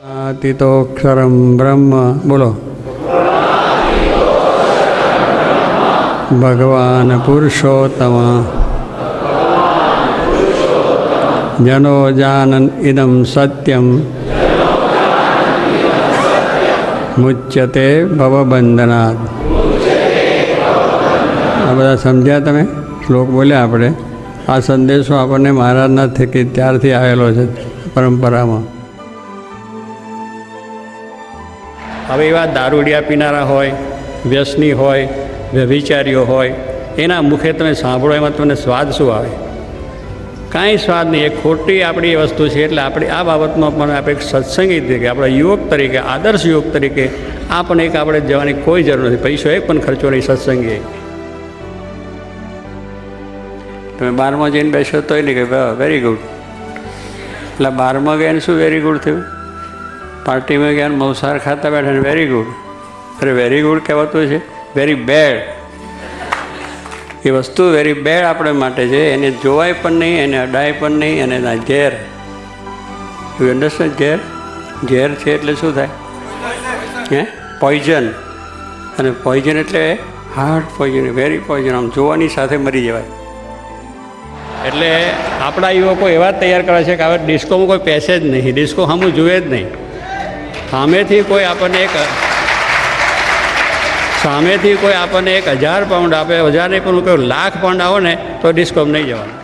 આતિતોક્ષરમ બ્રહ્મ બોલો. ભગવાન પુરુષોત્તમ જનો જાનન ઇદમ સત્યમ મુચ્યતે ભવબંધનાદ. આ બધા સમજ્યા તમે? શ્લોક બોલ્યા આપણે. આ સંદેશો આપણને મહારાજના થકી ત્યારથી આવેલો છે પરંપરામાં. હવે એવા દારૂડિયા પીનારા હોય, વ્યસની હોય, વ્યભિચારીઓ હોય, એના મુખે તમે સાંભળો એમાં તમને સ્વાદ શું આવે? કાંઈ સ્વાદ નહીં. એ ખોટી આપણી વસ્તુ છે. એટલે આપણે આ બાબતમાં પણ આપણે એક સત્સંગી તરીકે, આપણા યુવક તરીકે, આદર્શ યુવક તરીકે આ પણ એક આપણે જવાની કોઈ જરૂર નથી. પૈસો એક પણ ખર્ચો નહીં. સત્સંગી તમે બારમાં જઈને બેસો તોય નહીં કે વેરી ગુડ. એટલે બારમાં ગયા શું વેરી ગુડ થયું? પાર્ટીમાં ગયા મૌસાર ખાતા બેઠા ને વેરી ગુડ. અરે વેરી ગુડ કહેવાતું છે, વેરી બેડ. એ વસ્તુ વેરી બેડ આપણે માટે છે. એને જોવાય પણ નહીં, એને અડાય પણ નહીં. અને એના ઝેર, યુ અન્ડરસ્ટેન્ડ? ઝેર છે એટલે શું થાય? પોઈઝન. અને પોઈઝન એટલે હાર્ડ પોઈઝન, વેરી પોઈઝન. આમ જોવાની સાથે મરી જવાય. એટલે આપણા યુવકો એવા તૈયાર કરે છે કે હવે ડિસ્કોમાં કોઈ પેસે જ નહીં. ડિસ્કો સામું જુએ જ નહીં. સામેથી કોઈ આપણને 1000 પાઉન્ડ આપે, 1000 નહીં પણ કોઈ લાખ પાઉન્ડ આવો ને તો ડિસ્કોમ નહીં જવાનું.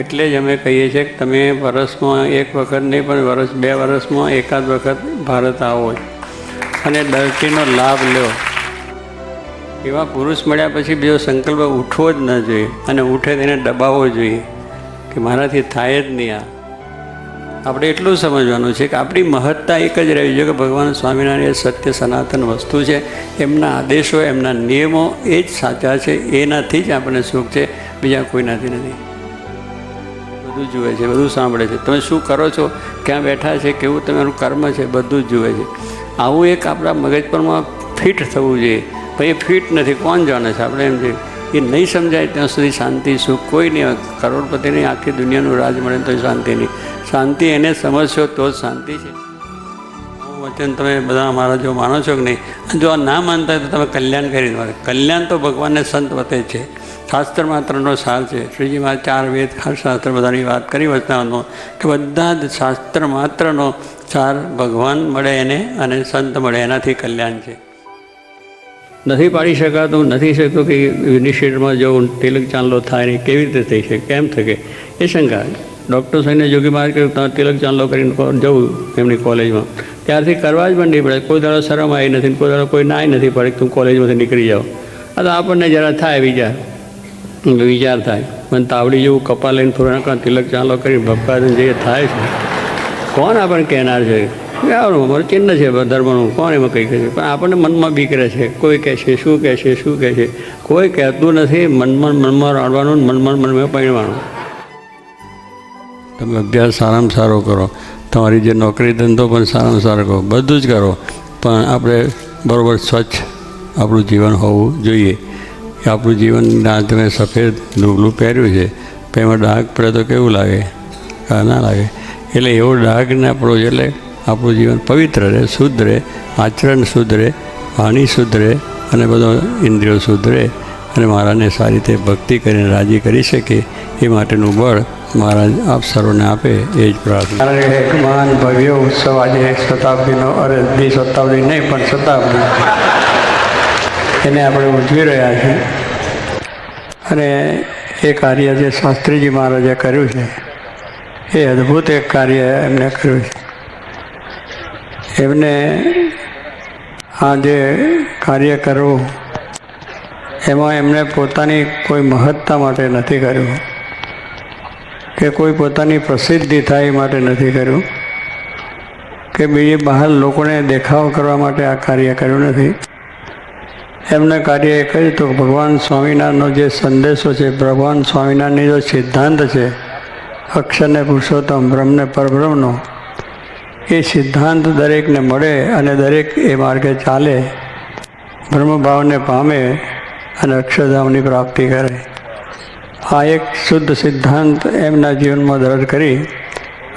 એટલે જ અમે કહીએ છીએ કે તમે વર્ષમાં એક વખત નહીં પણ 2 વર્ષમાં એકાદ વખત ભારત આવો અને ધરતીનો લાભ લો. એવા પુરુષ મળ્યા પછી બીજો સંકલ્પ ઉઠવો જ ન જોઈએ. અને ઉઠે તેને દબાવવો જોઈએ કે મારાથી થાય જ નહીં. આ આપણે એટલું સમજવાનું છે કે આપણી મહત્તા એક જ રહેવી જોઈએ કે ભગવાન સ્વામિનારાયણ સત્ય સનાતન વસ્તુ છે. એમના આદેશો, એમના નિયમો એ જ સાચા છે. એનાથી જ આપણને સુખ છે, બીજા કોઈનાથી નથી. બધું જુએ છે, બધું સાંભળે છે. તમે શું કરો છો, ક્યાં બેઠા છે, કેવું તમારું કર્મ છે, બધું જ જુએ છે. આવું એક આપણા મગજ પરમાં ફિટ થવું જોઈએ. ભાઈ ફિટ નથી, કોણ જાણે છે? આપણે એમ છે એ નહીં સમજાય ત્યાં સુધી શાંતિ સુખ કોઈ નહીં. કરોડપતિની આખી દુનિયાનું રાજ મળે તો શાંતિ નહીં. શાંતિ એને સમજશો તો જ શાંતિ છે. હું વચન તમે બધા અમારા જો માનો છો કે નહીં, જો આ ના માનતા હોય તો તમે કલ્યાણ કરી દો. કલ્યાણ તો ભગવાનને સંત વતે છે. શાસ્ત્ર માત્રનો સાર છે. શ્રીજી મહારાજ 4 વેદ શાસ્ત્ર બધાની વાત કરી વચનાનો કે બધા જ શાસ્ત્ર માત્રનો સાર ભગવાન મળે એને અને સંત મળે એનાથી કલ્યાણ છે. નથી પાડી શકાતું, નથી શકતું કે યુનિવર્સિટીમાં જવું, તિલક ચાંદલો થાય નહીં. કેવી રીતે થઈ શકે? કેમ શકે? એ શંકા. ડૉક્ટર સાહેબને જોગી મહારાજ કહ્યું તમે તિલક ચાંદલો કરીને જવું એમની કોલેજમાં. ત્યારથી કરવા જ પણ નહીં પડે. કોઈ દાડો શરમ આવી નથી, કોઈ દાડો કોઈ નાય નથી પડે તું કોલેજમાંથી નીકળી જાઓ. આ તો આપણને જરા થાય વિચાર થાય. મને તાવડી જેવું કપા લઈને થોડા તિલક ચાંદલો કરીને ભપકા જે થાય છે, કોણ આપણને કહેનાર છે? અમારું ચિહ્ન છે ધર્મનું, કોણ એમાં કંઈ કહે છે? પણ આપણને મનમાં બીક રહે છે. કોઈ કહે છે, શું કહે છે, શું કહે છે? કોઈ કહેતું નથી. મનમાં રાડવાનું, મનમાં પહેરવાનું. તમે અભ્યાસ સારામાં સારો કરો, તમારી જે નોકરી ધંધો પણ સારામાં સારો કરો, બધું જ કરો. પણ આપણે બરાબર સ્વચ્છ આપણું જીવન હોવું જોઈએ. આપણું જીવન તમે સફેદ લુગડું પહેર્યું છે, એમાં ડાઘ પડે તો કેવું લાગે? ના લાગે. એટલે એવો ડાઘ ના પડવો. એટલે આપણું જીવન પવિત્ર રહે, શુદ્ધ રહે, આચરણ શુદ્ધ રહે, વાણી શુદ્ધ રહે અને બધો ઇન્દ્રિયો શુદ્ધ રહે અને મહારાજને સારી રીતે ભક્તિ કરીને રાજી કરી શકે એ માટેનું બળ મહારાજ આપ સર્વને આપે એ જ પ્રાર્થના. એક મહાન ભવ્ય ઉત્સવ આજે શતાબ્દીનો, અરે શતાબ્દી નહીં પણ શતાબ્દી એને આપણે ઉજવી રહ્યા છીએ. અને એ કાર્ય જે શાસ્ત્રીજી મહારાજે કર્યું છે એ અદ્ભુત એક કાર્ય એમને કર્યું છે. એમને આ જે કાર્ય કરવું એમાં એમણે પોતાની કોઈ મહત્તા માટે નથી કર્યું કે કોઈ પોતાની પ્રસિદ્ધિ થાય માટે નથી કર્યું કે બીજી બહાર લોકોને દેખાવ કરવા માટે આ કાર્ય કર્યું નથી. એમને કાર્ય એ કહ્યું તો ભગવાન સ્વામિનારાયણનો જે સંદેશો છે, ભગવાન સ્વામિનારાયણની જો સિદ્ધાંત છે અક્ષરને પુરુષોત્તમ, બ્રહ્મને પરબ્રહ્મનો, એ સિદ્ધાંત દરેકને મળે અને દરેક એ માર્ગે ચાલે, બ્રહ્મભાવને પામે અને અક્ષરધામની પ્રાપ્તિ કરે. આ એક શુદ્ધ સિદ્ધાંત એમના જીવનમાં દૃઢ કરી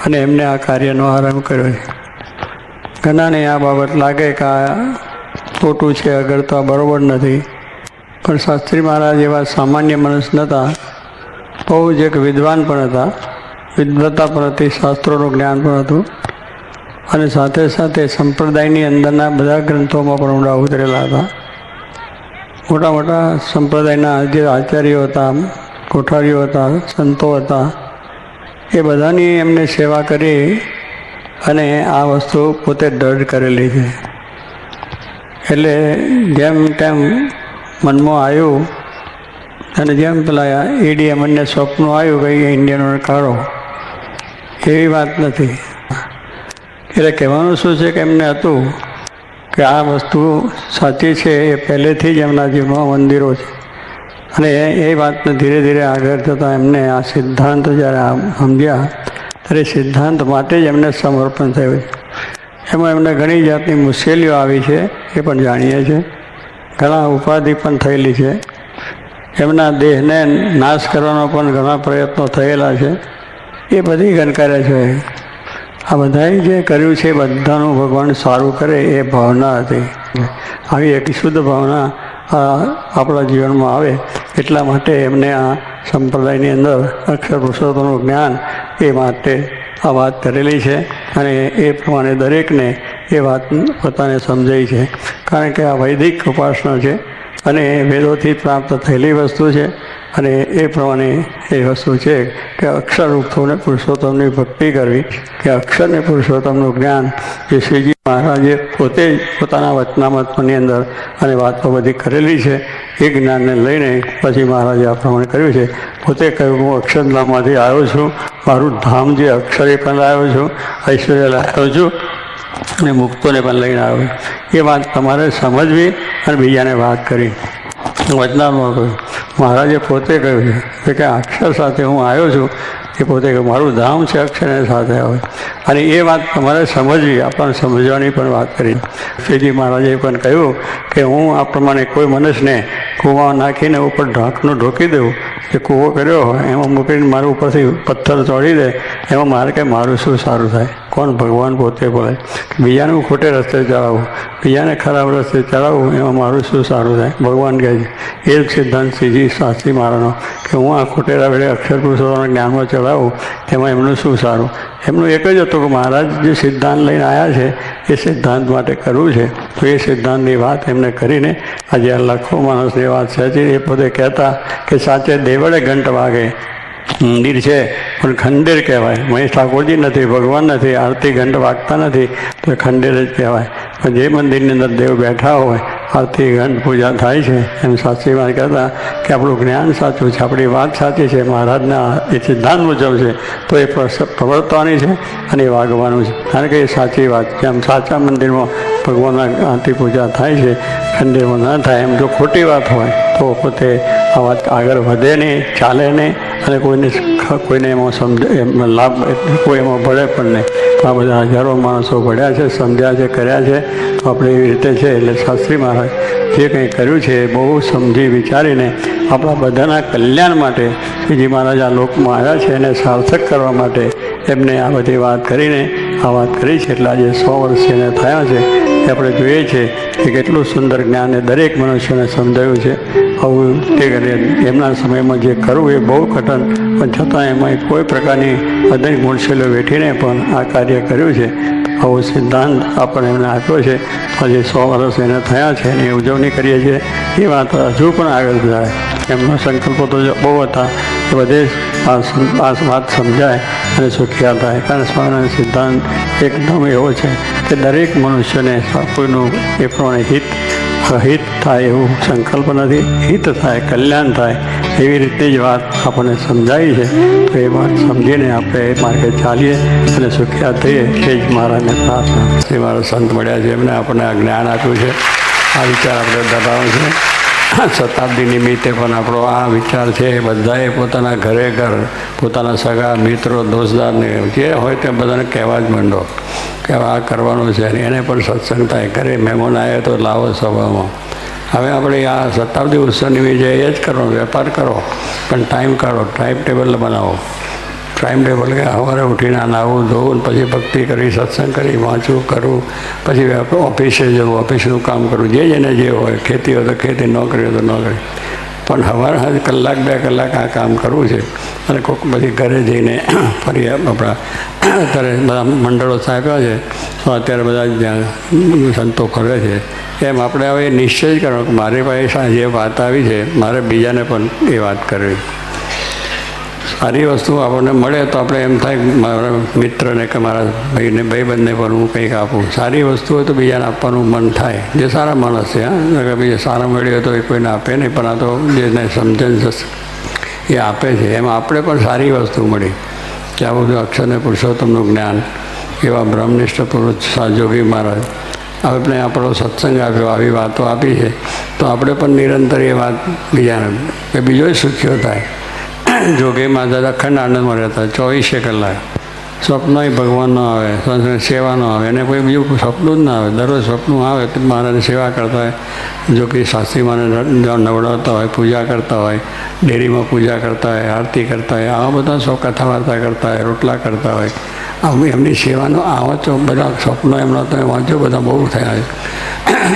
અને એમને આ કાર્યનો આરંભ કર્યો છે. ઘણાને આ બાબત લાગે કે આ ખોટું છે, અગર તો આ બરાબર નથી, પણ શાસ્ત્રી મહારાજ એવા સામાન્ય મનુષ્ય નહોતા. બહુ જ એક વિદ્વાન પણ હતા, વિદ્વતા પણ હતી, શાસ્ત્રોનું જ્ઞાન પણ હતું, અને સાથે સાથે સંપ્રદાયની અંદરના બધા ગ્રંથોમાં પણ ઊંડા ઉતરેલા હતા. મોટા મોટા સંપ્રદાયના જે આચાર્યો હતા, કોઠારીઓ હતા, સંતો હતા, એ બધાની એમને સેવા કરી અને આ વસ્તુ પોતે દૃઢ કરેલી છે. એટલે જેમ તેમ મનમાં આવ્યું અને જેમ પેલા ઈડીએ મને સ્વપ્ન આવ્યું કે ઇન્ડિયનોને કાઢો, એવી વાત નથી. એટલે કહેવાનું શું છે કે એમને હતું કે આ વસ્તુ સાચી છે, એ પહેલેથી જ એમના જીવનમાં મંદિરો છે, અને એ વાતને ધીરે ધીરે આગળ જતાં એમને આ સિદ્ધાંત જ્યારે સમજ્યા ત્યારે સિદ્ધાંત માટે જ એમને સમર્પણ થયું છે. એમાં એમને ઘણી જાતની મુશ્કેલીઓ આવી છે, એ પણ જાણીએ છીએ. ઘણા ઉપાધિ પણ થયેલી છે. એમના દેહને નાશ કરવાનો પણ ઘણા પ્રયત્નો થયેલા છે. એ બધી ગણકારે છે. આ બધાએ જે કર્યું છે બધાનું ભગવાન સારું કરે એ ભાવના હતી. આવી એક શુદ્ધ ભાવના આપણા જીવનમાં આવે એટલા માટે એમને આ સંપ્રદાયની અંદર અક્ષર પુરુષોત્તમનું જ્ઞાન એ માટે આ વાત કરેલી છે, અને એ પ્રમાણે દરેકને એ વાત પોતાને સમજાઈ છે. કારણ કે આ વૈદિક ઉપાસના છે અને વેદોથી પ્રાપ્ત થયેલી વસ્તુ છે, અને એ પ્રમાણે એ વસ્તુ છે કે અક્ષરરૂપ થઈને પુરુષોત્તમની ભક્તિ કરવી, કે અક્ષરને પુરુષોત્તમનું જ્ઞાન જે શ્રીજી મહારાજે પોતે જ પોતાના વચનામૃતની અંદર અને વાતો બધી કરેલી છે, એ જ્ઞાનને લઈને પછી મહારાજે આ પ્રમાણે કર્યું છે. પોતે કહ્યું હું અક્ષરધામમાંથી આવ્યો છું, મારું ધામ જે અક્ષરે પણ લાવ્યો છું, ઐશ્વર્ય લાવ્યો છું, અને મુક્તોને પણ લઈને આવ્યો. એ વાત તમારે સમજવી અને બીજાને વાત કરી. વચનામાં કહ્યું, મહારાજે પોતે કહ્યું છે કે અક્ષર સાથે હું આવ્યો છું, એ પોતે કહ્યું મારું ધામ છે અક્ષરને સાથે આવે, અને એ વાત તમારે સમજવી, આપણને સમજવાની પણ વાત કરી. શ્રીજી મહારાજે પણ કહ્યું કે હું આ પ્રમાણે કોઈ મનુષ્યને કૂવામાં નાખીને ઉપર ઢાંકણું ઢોકી દઉં, જે કૂવો કર્યો હોય એમાં મૂકીને મારું ઉપરથી પથ્થર ચોડી દે, એમાં મારે કે મારું શું સારું થાય? કોણ? ભગવાન પોતે બોલે બીજાને હું ખોટે રસ્તે ચડાવું, બીજાને ખરાબ રસ્તે ચડાવું, એમાં મારું શું સારું થાય? ભગવાન કહે છે એ જ સિદ્ધાંત શ્રીજી શાસ્ત્રી મહારાજનો કે હું આ ખોટેલા વેળે અક્ષર પુરુષોના જ્ઞાનમાં ચડાવું, તેમાં એમનું શું સારું? એમનું એક જ હતું કે મહારાજ જે સિદ્ધાંત લઈને આવ્યા છે એ સિદ્ધાંત માટે કરવું છે. તો એ સિદ્ધાંતની વાત એમને કરીને આજે આ લાખો માણસની વાત સાચી. એ પોતે કહેતા કે સાચે દેવળે ઘંટ વાગે, મંદિર છે પણ ખંડેર કહેવાય. મહેશ ઠાકોરજી નથી, ભગવાન નથી, આરતી ઘંટ વાગતા નથી, તો ખંડેર જ કહેવાય. પણ જે મંદિરની અંદર દેવ બેઠા હોય, આરતી ઘંટ પૂજા થાય છે, એમ શાસ્ત્રીમાં કહેતા કે આપણું જ્ઞાન સાચું છે, આપણી વાત સાચી છે, મહારાજના એ સિદ્ધાંત મુજબ છે, તો એ પ્રવર્તવાની છે અને એ વાગવાનું છે. કારણ કે એ સાચી વાત છે. એમ સાચા મંદિરમાં ભગવાનના આરતી પૂજા થાય છે, ખંડેરમાં ના થાય. એમ જો ખોટી વાત હોય તો પોતે આ વાત આગળ વધે નહીં, ચાલે નહીં, અને કોઈને એમાં એમાં લાભ કોઈ એમાં ભળે પણ નહીં. આ બધા હજારો માણસો ભળ્યા છે, સમજ્યા છે, કર્યા છે. તો આપણે એવી રીતે છે. એટલે શાસ્ત્રી મહારાજ જે કંઈ કર્યું છે એ બહુ સમજી વિચારીને આપણા બધાના કલ્યાણ માટે શ્રીજી મહારાજ આ લોકમાં આવ્યા છે, એને સાર્થક કરવા માટે એમને આ બધી વાત કરીને આ વાત કરી છે. એટલે આજે 100 વર્ષ એને થયા છે. એ આપણે જોઈએ છીએ કે કેટલું સુંદર જ્ઞાન એ દરેક મનુષ્યને સમજાયું છે. આવું તે એમના સમયમાં જે કરવું એ બહુ કઠણ, પણ છતાં એમાં કોઈ પ્રકારની અદૈક મુશ્કેલીઓ વેઠીને પણ આ કાર્ય કર્યું છે. આવો સિદ્ધાંત આપણને એમને આપ્યો છે. આજે 100 વર્ષ એને થયા છે, એની ઉજવણી કરીએ છીએ. એ વાત હજુ પણ આગળ જાય. એમના સંકલ્પો તો બહુ હતા, એ બધે આ વાત સમજાય અને સુખ્યા થાય. કારણ સ્વામિનારાયણ સિદ્ધાંત એકદમ એવો છે કે દરેક મનુષ્યને કોઈનું એ પ્રમાણે હિત થાય એવું સંકલ્પ નથી, હિત થાય, કલ્યાણ થાય, એવી રીતે જ વાત આપણને સમજાવી છે. તો એ વાત સમજીને આપણે એ માર્ગે ચાલીએ અને સુખ્યા થઈએ, એ જ મહારાજને પ્રાર્થના. શ્રી મારા સંત મળ્યા છે, એમને આપણને આ જ્ઞાન આપ્યું છે. આ વિચાર આપણે દબાવવાનો છે. શતાબ્દી નિમિત્તે પણ આપણો આ વિચાર છે. બધાએ પોતાના ઘરે ઘર પોતાના સગા મિત્રો દોસ્તદારને જે હોય તે બધાને કહેવા જ માંડો કે આ કરવાનું છે. એને પણ સત્સંગ થાય. ઘરે મહેમાન આવે તો લાવો સભામાં. હવે આપણે આ શતાબ્દી ઉત્સવ નિમિત્તે એ જ કરવાનો, વેપાર કરો પણ ટાઈમ કાઢો, ટાઈમ ટેબલ બનાવો. ટાઈમ ટેબલ કે સવારે ઉઠીને નાહવું ધોવું પછી ભક્તિ કરવી, સત્સંગ કરી, વાંચવું કરવું, પછી ઓફિસે જવું, ઓફિસનું કામ કરવું, જેને જે હોય, ખેતી હોય તો ખેતી, નોકરી હોય તો નોકરી. પણ સવારે કલાક 2 કલાક આ કામ કરવું છે. અને કોઈક પછી ઘરે જઈને ફરી આપણા અત્યારે બધા મંડળો સ્થાપ્યા છે તો અત્યારે બધા જ્યાં સંતો ફરે છે એમ આપણે હવે નિશ્ચય જ કરવાનો કે મારી પાસે જે વાત આવી છે મારે બીજાને પણ એ વાત કરવી. સારી વસ્તુ આપણને મળે તો આપણે એમ થાય મારા મિત્રને કે મારા ભાઈબંધને પણ હું કંઈક આપું. સારી વસ્તુ હોય તો બીજાને આપવાનું મન થાય, જે સારા માણસ છે. હા, કે બીજા સારા મળ્યો તો એ કોઈને આપે નહીં, પણ આ તો જેને સમજણ એ આપે છે. એમાં આપણે પણ સારી વસ્તુ મળી કે આ બધું અક્ષરને પુરુષોત્તમનું જ્ઞાન, એવા બ્રહ્મનિષ્ઠ પુરુષ સાજોગી મહારાજ આપણે આપણો સત્સંગ આપ્યો, આવી વાતો આપી છે તો આપણે પણ નિરંતર એ વાત બીજાને કે બીજો સુખ્યો થાય. જોગી માતા અખંડ આનંદમાં રહેતા 24 કલાક. સ્વપ્નય ભગવાન ન આવે, સેવા ન આવે, એને કોઈ બીજું સપનું જ ના આવે. દરરોજ સપનું આવે તો મહારાજની સેવા કરતા હોય, જોગી શાસ્ત્રીમાને નવડાવતા હોય, પૂજા કરતા હોય, ડેરીમાં પૂજા કરતા હોય, આરતી કરતા હોય, આવા બધા સૌ કથા વાર્તા કરતા હોય, રોટલા કરતા હોય. આવું એમની સેવાનો આવા તો બધા સ્વપ્નો એમના તમે વાંચો બધા બહુ થયા છે.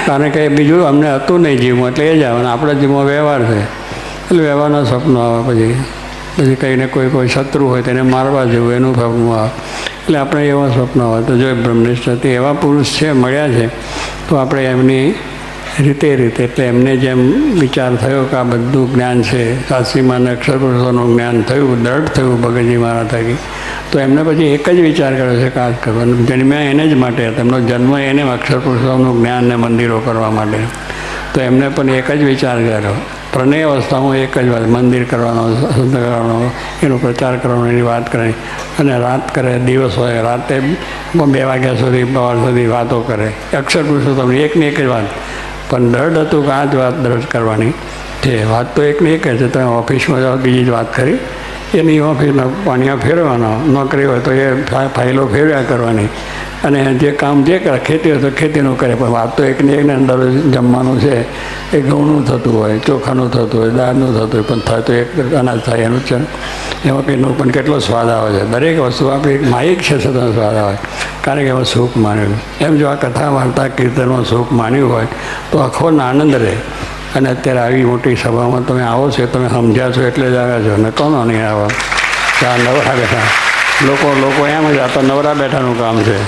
કારણ કે બીજું અમને હતું નહીં જીવમાં, એટલે એ જ આવે. આપણા જીવમાં વ્યવહાર છે એટલે વ્યવહારના સ્વપ્નો આવે. પછી કંઈને કોઈ શત્રુ હોય તેને મારવા જવું એનું સ્વપ્ન આવે. એટલે આપણે એવા સ્વપ્ન આવે. તો જો બ્રહ્મનિષ્ઠથી એવા પુરુષ છે મળ્યા છે તો આપણે એમની રીતે એટલે એમને જેમ વિચાર થયો કે આ બધું જ્ઞાન છે, શાસ્ત્રીમાને અક્ષર પુરુષોનું જ્ઞાન થયું, દ્રઢ થયું ભગતજી મહારાજ થકી, તો એમને પછી એક જ વિચાર કર્યો છે કે આ કરવાનું. જન્મ્યા એને જ માટે હતા, એમનો જન્મ એને અક્ષર પુરુષોનું જ્ઞાન ને મંદિરો કરવા માટે. તો એમને પણ એક જ વિચાર કર્યો. ત્રણેય અવસ્થામાં એક જ વાત, મંદિર કરવાનો, સંત કરવાનો, એનો પ્રચાર કરવાનો, એની વાત કરવાની. અને રાત કરે, દિવસ હોય, રાતે 2 વાગ્યા સુધી 12 સુધી વાતો કરે. અક્ષર પુરુષોત્તમની એકની એક જ વાત, પણ દ્રઢ હતું કે આ જ વાત દ્રઢ કરવાની છે. વાત તો એકની એક છે. તમે ઓફિસમાં જાઓ બીજી જ વાત કરી, એની ઓફિસના પાણીઓ ફેરવાના, નોકરી હોય તો એ ફાઇલો ફેરવ્યા કરવાની. અને જે કામ જે કરે, ખેતી હોય તો ખેતીનું કરે. પણ વાત તો એકની એકને દરરોજ જમવાનું છે, એ ઘઉંનું થતું હોય, ચોખાનું થતું હોય, દાળનું થતું હોય, પણ થાય તો એક અનાજ થાય એનું છે. એમાં કંઈનું પણ કેટલો સ્વાદ આવે છે. દરેક વસ્તુ આપણી માયિક છે છતાં સ્વાદ આવે, કારણ કે એમાં સુખ માન્યું. એમ જો આ કથા વાર્તા કીર્તનમાં સુખ માન્યું હોય તો આખો આનંદ રહે. અને અત્યારે આવી મોટી સભામાં તમે આવો છો, તમે સમજ્યા છો એટલે જ આવ્યા છો, ને કોનો નહીં આવો? ત્યાં નવરા બેઠા લોકો એમ જ આ તો નવરા બેઠાનું કામ છે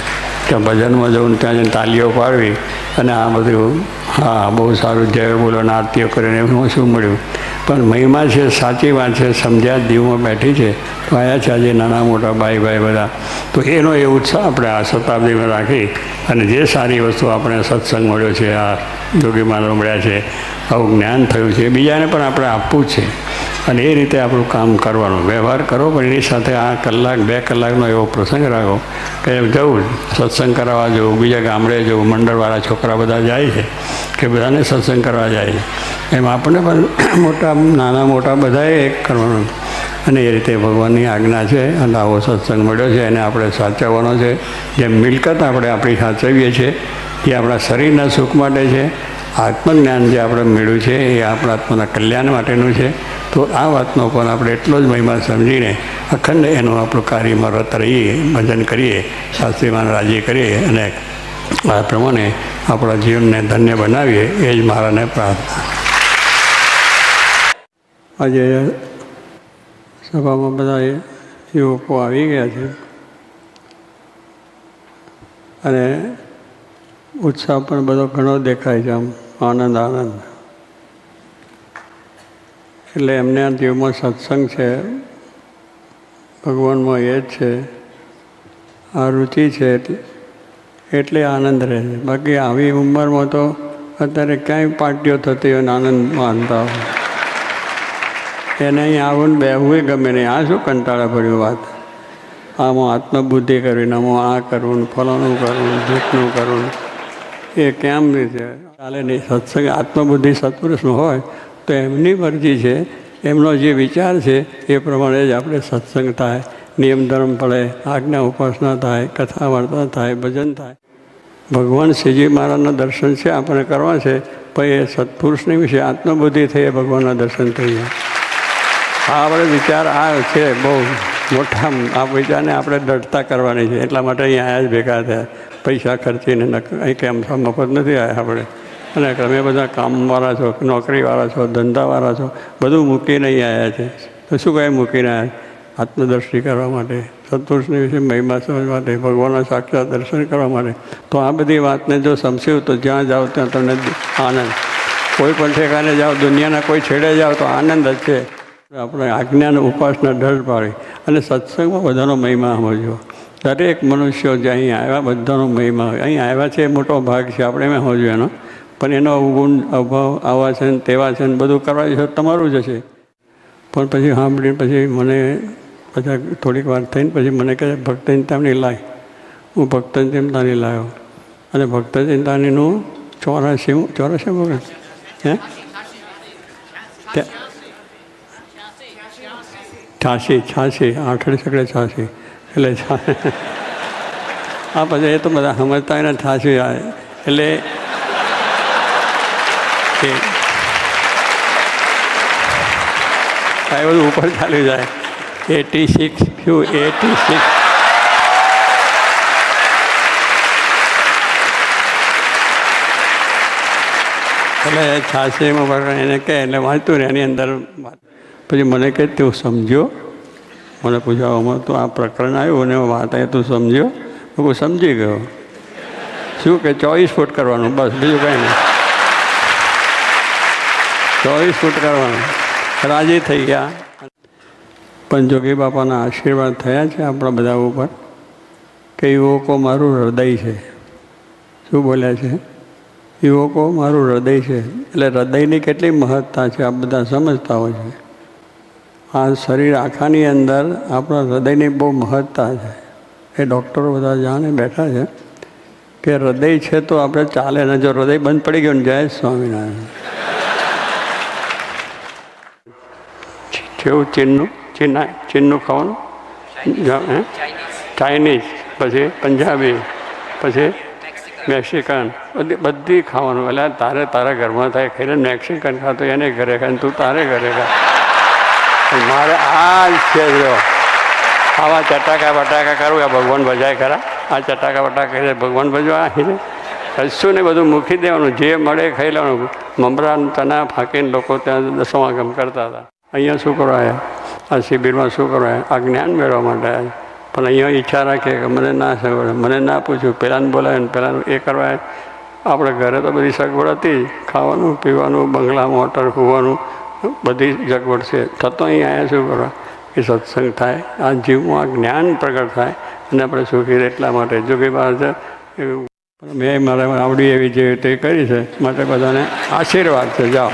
કે ભજનમાં જવું, ત્યાં જઈને તાલીઓ પાડવી અને આ બધું. હા, બહુ સારું જય બોલો, આરતીઓ કરીને એમાં શું મળ્યું? પણ મહિમા છે, સાચી વાત છે, સમજ્યા દીવમાં બેઠી છે તો આવ્યા છે આજે નાના મોટા ભાઈ બધા. તો એનો એ ઉત્સાહ આપણે આ શતાબ્દીમાં રાખી અને જે સારી વસ્તુ આપણે સત્સંગ મળ્યો છે, આ જોગી મહારાજ મળ્યા છે, આવું જ્ઞાન થયું છે, બીજાને પણ આપણે આપવું છે. અને એ રીતે આપણું કામ કરવાનું, વ્યવહાર કરો. પણ એની સાથે આ કલાક 2 કલાકનો એવો પ્રસંગ રાખો કે જવું, સત્સંગ કરાવવા જવું, બીજા ગામડે જવું, મંડળવાળા છોકરા બધા જાય છે કે બધાને સત્સંગ કરવા જાય છે, એમ આપણે પણ નાના મોટા બધાએ એક કરવાનું. અને એ રીતે ભગવાનની આજ્ઞા છે. અને આવો સત્સંગ મળ્યો છે એને આપણે સાચવવાનો છે. જેમ મિલકત આપણે આપણી સાચવીએ છીએ એ આપણા શરીરના સુખ માટે છે. આત્મજ્ઞાન જે આપણે મેળવ્યું છે એ આપણા આત્માના કલ્યાણ માટેનું છે. તો આ વાતનો પણ આપણે એટલો જ મહિમા સમજીને અખંડ એનું આપણું કાર્યમાં રત રહીએ, ભજન કરીએ, શાસ્ત્રીમાને રાજી કરીએ અને આ પ્રમાણે આપણા જીવનને ધન્ય બનાવીએ, એ જ મારાને પ્રાર્થના. આજે સભામાં બધા યુવકો આવી ગયા છે અને ઉત્સાહ પણ બધો ઘણો દેખાય છે. આમ આનંદ. એટલે એમને આ જીવમાં સત્સંગ છે, ભગવાનમાં એ જ છે, આ રુચિ છે એટલે આનંદ રહે છે. બાકી આવી ઉંમરમાં તો અત્યારે ક્યાંય પાર્ટીઓ થતી હોય ને આનંદ માનતા હોય, એને અહીં આવું ને બેહવું ગમે નહીં. આ શું કંટાળાભર્યું વાત? આમાં આત્મબુદ્ધિ કરવી, આમાં આ કરવું, ફલાણું કરવું, ઢીકનું કરવું, એ કેમ રીતે ચાલે નહીં. સત્સંગ આત્મબુદ્ધિ સત્પુરુષનું હોય તો એમની મરજી છે, એમનો જે વિચાર છે એ પ્રમાણે જ આપણે સત્સંગ થાય, નિયમ ધર્મ પડે, આજ્ઞા ઉપાસના થાય, કથા વાર્તા થાય, ભજન થાય. ભગવાન શ્રીજી મહારાજના દર્શન છે આપણે કરવા છે, પણ એ સત્પુરુષની વિશે આત્મબુદ્ધિ થઈ ભગવાનના દર્શન થઈ જાય. આ આપણે વિચાર આ છે બહુ મોટા આ પૈસાને આપણે દઢતા કરવાની છે, એટલા માટે અહીંયા આવ્યા જ ભેગા થયા. પૈસા ખર્ચીને અહીં કેમ મફત નથી આવ્યા આપણે. અને તમે બધા કામવાળા છો, નોકરીવાળા છો, ધંધાવાળા છો, બધું મૂકીને અહીં આવ્યા છે. તો શું કાંઈ મૂકીને આવ્યા? આત્મદર્શિ કરવા માટે, સત્પુરુષની વિશે મહિમા સમજવા માટે, ભગવાનના સાક્ષાત દર્શન કરવા માટે. તો આ બધી વાતને જો સમજ્યું તો જ્યાં જાઓ ત્યાં તમને આનંદ. કોઈ પણ ઠેકાને જાઓ, દુનિયાના કોઈ છેડે જાઓ તો આનંદ જ છે. આપણે આજ્ઞાને ઉપાસના ઢળ પાડી અને સત્સંગમાં બધાનો મહિમા સમજવો. દરેક મનુષ્યો જે અહીં આવ્યા બધાનો મહિમા હોય. અહીં આવ્યા છે એ મોટો ભાગ છે, આપણે એમ સમજવું એનો. પણ એનો અવગુણ અભાવ આવા છે ને તેવા છે ને બધું કરવા છે તમારું જ હશે. પણ પછી સાંભળીને પછી મને પછી થોડીક વાર થઈને પછી મને કહે ભક્તચિંતામણી લાય. હું ભક્તચિંતામણી લાવ્યો અને ભક્તચિંતામણીનું 84 હે 86 આઠડે સગડે 86 એટલે હા પછી એ તો બધા સમજતા હોય ને 86 આવે એટલે આ બધું ઉપર ચાલી જાય. 86 શું 86 એટલે 86માં એને કહે એટલે વાંચતું ને એની અંદર પછી મને કહે તું સમજ્યો. મને પૂછવામાં તો આ પ્રકરણ આવ્યું ને વાત આવી તું સમજ્યો? હું સમજી ગયો. શું કે 24 ફૂટ કરવાનું બસ, બીજું કંઈ નહીં. 24 ફૂટ કરવાનું. રાજી થઈ ગયા. પણ જોગી બાપાના આશીર્વાદ થયા છે આપણા બધા ઉપર કે યુવકો મારું હૃદય છે. શું બોલ્યા છે? યુવકો મારું હૃદય છે. એટલે હૃદયની કેટલી મહત્તા છે આ બધા સમજતા હોય છે. આ શરીર આખાની અંદર આપણા હૃદયની બહુ મહત્તા છે. એ ડૉક્ટરો બધા જાણે બેઠા છે કે હૃદય છે તો આપણે ચાલે ને, જો હૃદય બંધ પડી ગયું ને જય સ્વામિનારાયણ. કેવું ચીનનું ખાવાનું, ચાઇનીઝ, પછી પંજાબી, પછી મેક્સિકન, બધી ખાવાનું. એટલે તારે તારા ઘરમાં થાય ખાઈને મેક્સિકન ખાતો એને ઘરે ખાય, તું તારે ઘરે ખા. મારે આ જ છે. જો આવા ચટાકા બટાકા કરવું આ ભગવાન ભજાય ખરા? આ ચટાકા બટાકા કરી ભગવાન ભજવા કશું ને બધું મૂકી દેવાનું, જે મળે ખાઈ લેવાનું. મમરા ચના ફાંકીને લોકો ત્યાં સમાગમ કરતા હતા. અહીંયા શું કરવા આવ્યા? આ શિબિરમાં શું કરવા આવ્યા? આ જ્ઞાન મેળવવા માટે આવ્યા. પણ અહીંયા ઈચ્છા રાખીએ કે મને ના સગવડ, મને ના પૂછ્યું, પહેલાંને બોલાવે ને પહેલાંનું એ કરવા. આપણે ઘરે તો બધી સગવડ હતી, ખાવાનું પીવાનું, બંગલા મોટર હોવાનું બધી સગવડ છે. થતો અહીં આવ્યા શું કરવા? એ સત્સંગ થાય, આ જીવમાં આ જ્ઞાન પ્રગટ થાય અને આપણે સુખી રહે. એટલા માટે જોગી બહાર છે મેં મારે આવડી એવી જે તે કરી છે માટે બધાને આશીર્વાદ છે. જાઓ.